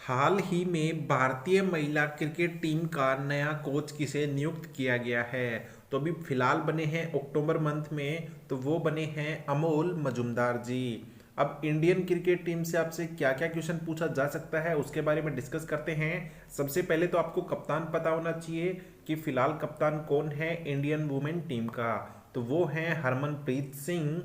हाल ही में भारतीय महिला क्रिकेट टीम का नया कोच किसे नियुक्त किया गया है। तो अभी फिलहाल बने हैं अक्टूबर मंथ में, तो वो बने हैं अमोल मजुमदार जी। अब इंडियन क्रिकेट टीम से आपसे क्या क्या क्वेश्चन पूछा जा सकता है उसके बारे में डिस्कस करते हैं। सबसे पहले तो आपको कप्तान पता होना चाहिए कि फिलहाल कप्तान कौन है इंडियन वुमेन टीम का। तो वो हैं हरमनप्रीत सिंह।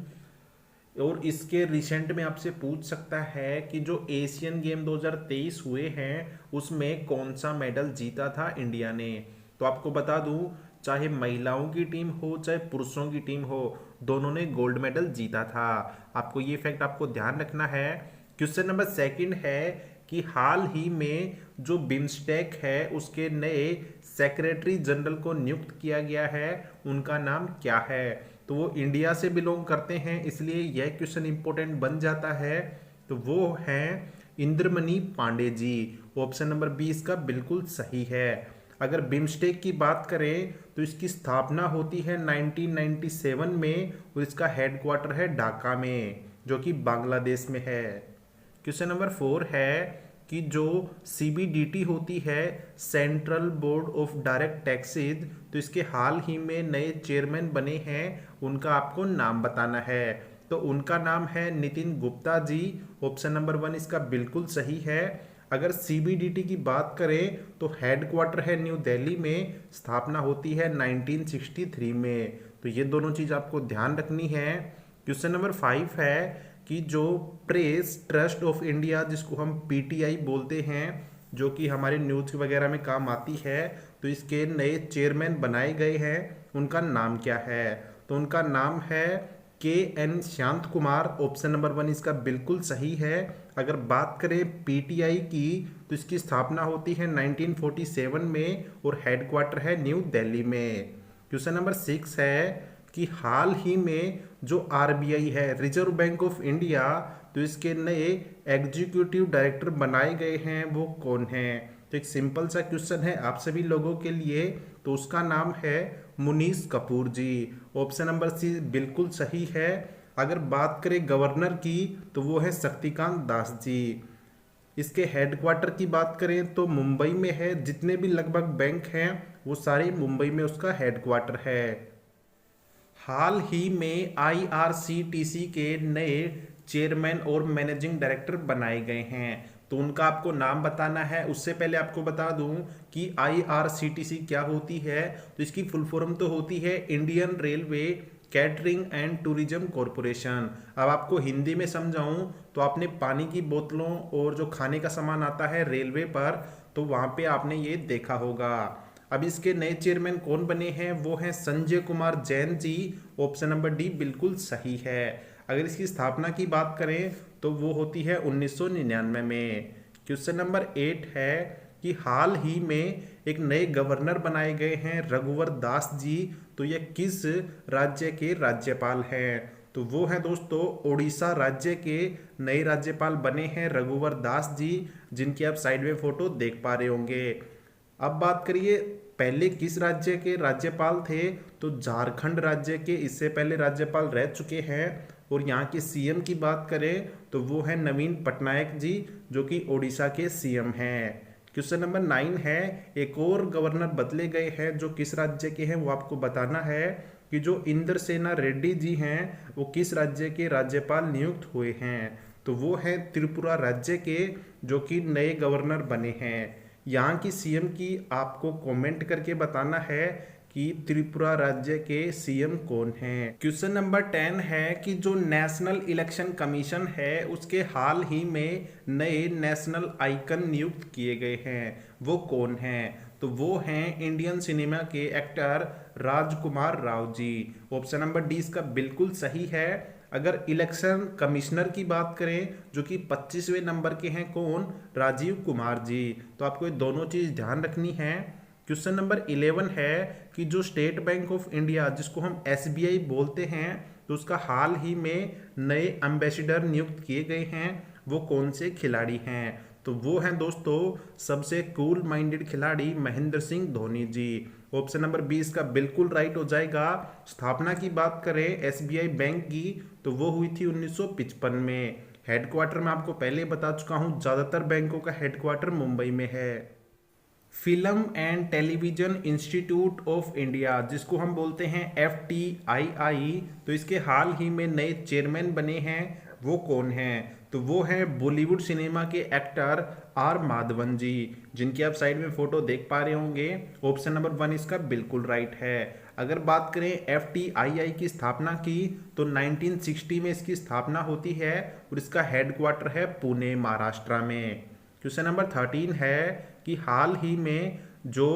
और इसके रिसेंट में आपसे पूछ सकता है कि जो एशियन गेम 2023 हुए हैं उसमें कौन सा मेडल जीता था इंडिया ने। तो आपको बता दूं, चाहे महिलाओं की टीम हो चाहे पुरुषों की टीम हो, दोनों ने गोल्ड मेडल जीता था। आपको ये फैक्ट आपको ध्यान रखना है। क्वेश्चन नंबर सेकंड है कि हाल ही में जो बिम्स्टेक है उसके नए सेक्रेटरी जनरल को नियुक्त किया गया है, उनका नाम क्या है। तो वो इंडिया से बिलोंग करते हैं, इसलिए यह क्वेश्चन इंपॉर्टेंट बन जाता है। तो वो हैं इंद्रमणि पांडे जी। ऑप्शन नंबर 20 का बिल्कुल सही है। अगर बिम्स्टेक की बात करें तो इसकी स्थापना होती है 1997 में और इसका हेडक्वार्टर है ढाका में, जो कि बांग्लादेश में है। क्वेश्चन नंबर 4 है कि जो सीबीडीटी होती है, central board of direct taxes, तो इसके हाल ही में नए चेयरमैन बने हैं, उनका आपको नाम बताना है। तो उनका नाम है नितिन गुप्ता जी। ऑप्शन नंबर 1 इसका बिल्कुल सही है। अगर सीबीडीटी की बात करें तो हेडक्वार्टर है न्यू दिल्ली में, स्थापना होती है 1963 में। तो ये दोनों चीज आपको ध्यान रखनी है। क्वेश्चन नंबर 5 है कि जो प्रेस ट्रस्ट ऑफ इंडिया, जिसको हम पीटीआई बोलते हैं, जो कि हमारे न्यूज वगैरह में काम आती है, तो इसके नए चेयरमैन बनाए गए हैं, उनका नाम क्या है। तो उनका नाम है के एन शांत कुमार। ऑप्शन नंबर 1 इसका बिल्कुल सही है। अगर बात करें पीटीआई की तो इसकी स्थापना होती है 1947 में और हेडक्वार्टर है न्यू दिल्ली में। क्वेश्चन नंबर 6 है कि हाल ही में जो आरबीआई है, रिजर्व बैंक ऑफ इंडिया, तो इसके नए एग्जीक्यूटिव डायरेक्टर बनाए गए हैं, वो कौन हैं। तो एक सिंपल सा क्वेश्चन है आप सभी लोगों के लिए, तो उसका नाम है मुनीश कपूर जी। ऑप्शन नंबर सी बिल्कुल सही है। अगर बात करें गवर्नर की तो वो है शक्तिकांत दास जी। इसके हेडक्वार्टर की बात करें तो मुंबई में है। जितने भी लगभग बैंक हैं वो सारे मुंबई में उसका हेडक्वार्टर है। हाल ही में आईआरसीटीसी के नए चेयरमैन और मैनेजिंग डायरेक्टर बनाए गए हैं, तो उनका आपको नाम बताना है। उससे पहले आपको बता दूं कि आईआरसीटीसी क्या होती है। तो इसकी फुल फॉर्म तो होती है Indian railway catering and tourism corporation. अब आपको हिंदी में समझाऊं तो आपने पानी की बोतलों और जो खाने का सामान आता है रेलवे पर, तो वहां पे आपने ये देखा होगा। अब इसके नए चेयरमैन कौन बने हैं, वो हैं Sanjay Kumar Jain ji. Option number D बिल्कुल सही है। अगर इसकी स्थापना की बात करें तो वो होती है 1999 में। क्वेश्चन नंबर 8 है कि हाल ही में एक नए गवर्नर बनाए गए हैं रघुवर दास जी, तो ये किस राज्य के राज्यपाल हैं। तो वो हैं दोस्तों ओडिशा राज्य के नए राज्यपाल बने हैं रघुवर दास जी, जिनकी आप साइड में फोटो देख पा रहे होंगे। अब बात करिए पहले किस राज्य के राज्यपाल थे, तो झारखंड राज्य के इससे पहले राज्यपाल रह चुके हैं। और यहाँ के सीएम की बात करें तो वो है नवीन पटनायक जी, जो कि ओडिशा के सीएम हैं। क्वेश्चन नंबर 9 है, एक और गवर्नर बदले गए हैं, जो किस राज्य के हैं वो आपको बताना है कि जो इंद्र सेना रेड्डी जी हैं वो किस राज्य के राज्यपाल नियुक्त हुए हैं। तो वो है त्रिपुरा राज्य के, जो कि नए गवर्नर बने हैं। यहाँ की सीएम की आपको कमेंट करके बताना है कि त्रिपुरा राज्य के सीएम कौन हैं। क्वेश्चन नंबर 10 है कि जो नेशनल इलेक्शन कमीशन है उसके हाल ही में नए नेशनल आइकन नियुक्त किए गए हैं, वो कौन हैं। तो वो हैं इंडियन सिनेमा के एक्टर राजकुमार Rao ji. Option number D इसका बिल्कुल सही है। अगर इलेक्शन कमिश्नर की बात करें जो कि 25वें नंबर के हैं, कौन, राजीव कुमार जी। तो आपको ये दोनों चीज ध्यान रखनी है। क्वेश्चन नंबर 11 है कि जो स्टेट बैंक ऑफ इंडिया, जिसको हम एसबीआई बोलते हैं, तो उसका हाल ही में नए एम्बेसडर नियुक्त किए गए हैं, वो कौन से खिलाड़ी हैं। तो वो हैं दोस्तों सबसे कूल माइंडेड खिलाड़ी महेंद्र सिंह धोनी जी। ऑप्शन नंबर 20 का बिल्कुल राइट हो जाएगा। स्थापना की बात करें एसबीआई बैंक की तो वो हुई थी 1955 में। हेडक्वार्टर मैं आपको पहले ही बता चुका हूँ, ज़्यादातर बैंकों का हेडक्वार्टर मुंबई में है। Film and television institute of India, जिसको हम बोलते हैं FTII, तो इसके हाल ही में नए चेयरमैन बने हैं, वो कौन हैं? तो वो हैं बॉलीवुड सिनेमा के एक्टर R माधवन जी, जिनकी आप साइड में फोटो देख पा रहे होंगे। ऑप्शन नंबर 1 इसका बिल्कुल राइट है। अगर बात करें FTII की स्थापना की, तो 1960 में इसकी स्थापना होती है और इसका हेडक्वार्टर है पुणे, महाराष्ट्र में। क्वेश्चन नंबर 13 है कि हाल ही में जो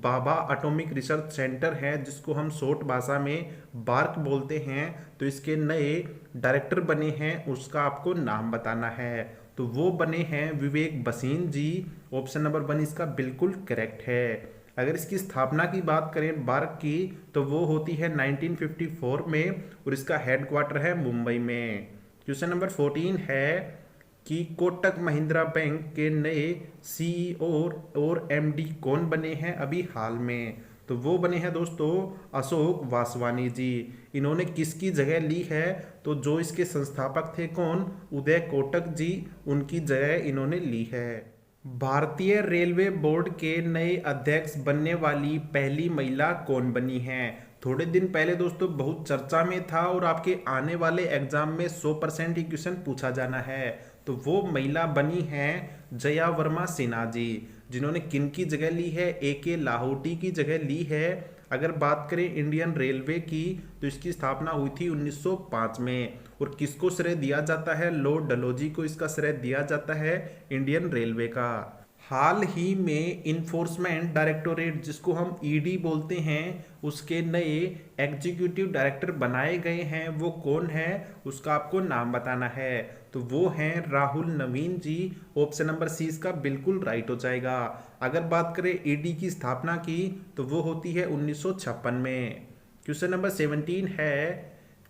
बाबा एटॉमिक रिसर्च सेंटर है, जिसको हम शॉर्ट भाषा में बार्क बोलते हैं, तो इसके नए डायरेक्टर बने हैं, उसका आपको नाम बताना है। तो वो बने हैं विवेक भसीन जी। ऑप्शन नंबर 1 इसका बिल्कुल करेक्ट है। अगर इसकी स्थापना की बात करें बार्क की, तो वो होती है 1954 में और इसका हेडक्वार्टर है मुंबई में। क्वेश्चन नंबर 14 है कि कोटक महिंद्रा बैंक के नए CEO और MD कौन बने हैं अभी हाल में? तो वो बने हैं दोस्तों अशोक वासवानी जी। इन्होंने किसकी जगह ली है? तो जो इसके संस्थापक थे कौन, उदय कोटक जी, उनकी जगह इन्होंने ली है। भारतीय रेलवे बोर्ड के नए अध्यक्ष बनने वाली पहली महिला कौन बनी है? थोड़े दिन पहले दोस्तों बहुत चर्चा में था और आपके आने वाले एग्जाम में 100% ही क्वेश्चन पूछा जाना है। तो वो महिला बनी है जया वर्मा सिन्हा जी, जिन्होंने किनकी जगह ली है? AK लाहौटी की जगह ली है। अगर बात करें इंडियन रेलवे की, तो इसकी स्थापना हुई थी 1905 में और किसको श्रेय दिया जाता है? लॉर्ड डलहौजी को इसका श्रेय दिया जाता है, इंडियन रेलवे का। हाल ही में इन्फोर्समेंट डायरेक्टोरेट, जिसको हम ED बोलते हैं, उसके नए एग्जीक्यूटिव डायरेक्टर बनाए गए हैं, वो कौन है? उसका आपको नाम बताना है। तो वो हैं राहुल नवीन जी। ऑप्शन नंबर C इसका बिल्कुल राइट हो जाएगा। अगर बात करें ED की स्थापना की, तो वो होती है 1956 में। क्वेश्चन नंबर 17 है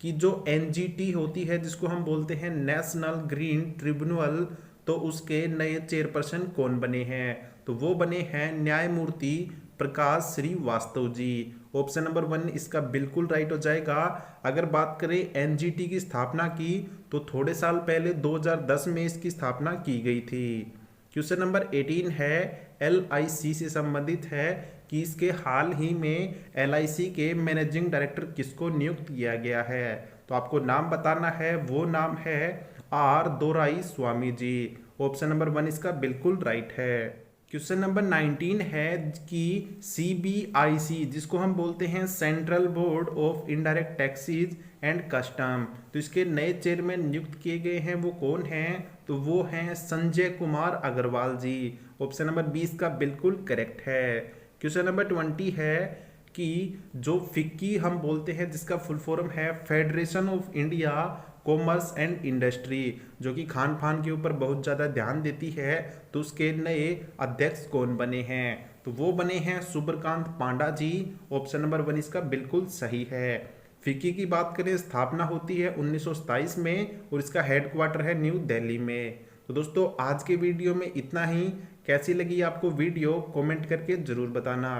कि जो NGT होती है, जिसको हम बोलते हैं नेशनल ग्रीन ट्रिब्यूनल, तो उसके नए चेयरपर्सन कौन बने हैं? तो वो बने हैं न्यायमूर्ति प्रकाश श्रीवास्तव जी। ऑप्शन नंबर 1 इसका बिल्कुल राइट हो जाएगा। अगर बात करें NGT की स्थापना की, तो थोड़े साल पहले 2010 में इसकी स्थापना की गई थी। क्वेश्चन नंबर 18 है LIC से संबंधित है कि इसके हाल ही में LIC के मैनेजिंग डायरेक्टर किसको नियुक्त किया गया है? तो आपको नाम बताना है, वो नाम है R दोराईस्वामी जी। ऑप्शन नंबर 1 इसका बिल्कुल राइट है। क्वेश्चन नंबर 19 है कि CBIC, जिसको हम बोलते हैं central board of indirect taxes and custom, तो इसके नए चेयरमैन नियुक्त किए गए हैं, वो कौन हैं? तो वो हैं संजय कुमार अग्रवाल जी। ऑप्शन नंबर 20 का बिल्कुल करेक्ट है। क्वेश्चन नंबर 20 है कि जो फिक्की हम बोलते हैं, जिसका फुल फॉर्म है federation of India commerce and industry, जो कि खान पान के ऊपर बहुत ज़्यादा ध्यान देती है, तो उसके नए अध्यक्ष कौन बने हैं? तो वो बने हैं सूर्यकांत पांडा जी। ऑप्शन नंबर 1 इसका बिल्कुल सही है। फिक्की की बात करें, स्थापना होती है 1927 में और इसका हेडक्वार्टर है न्यू दिल्ली में। तो दोस्तों आज के वीडियो में इतना ही। कैसी लगी आपको वीडियो, कमेंट करके जरूर बताना।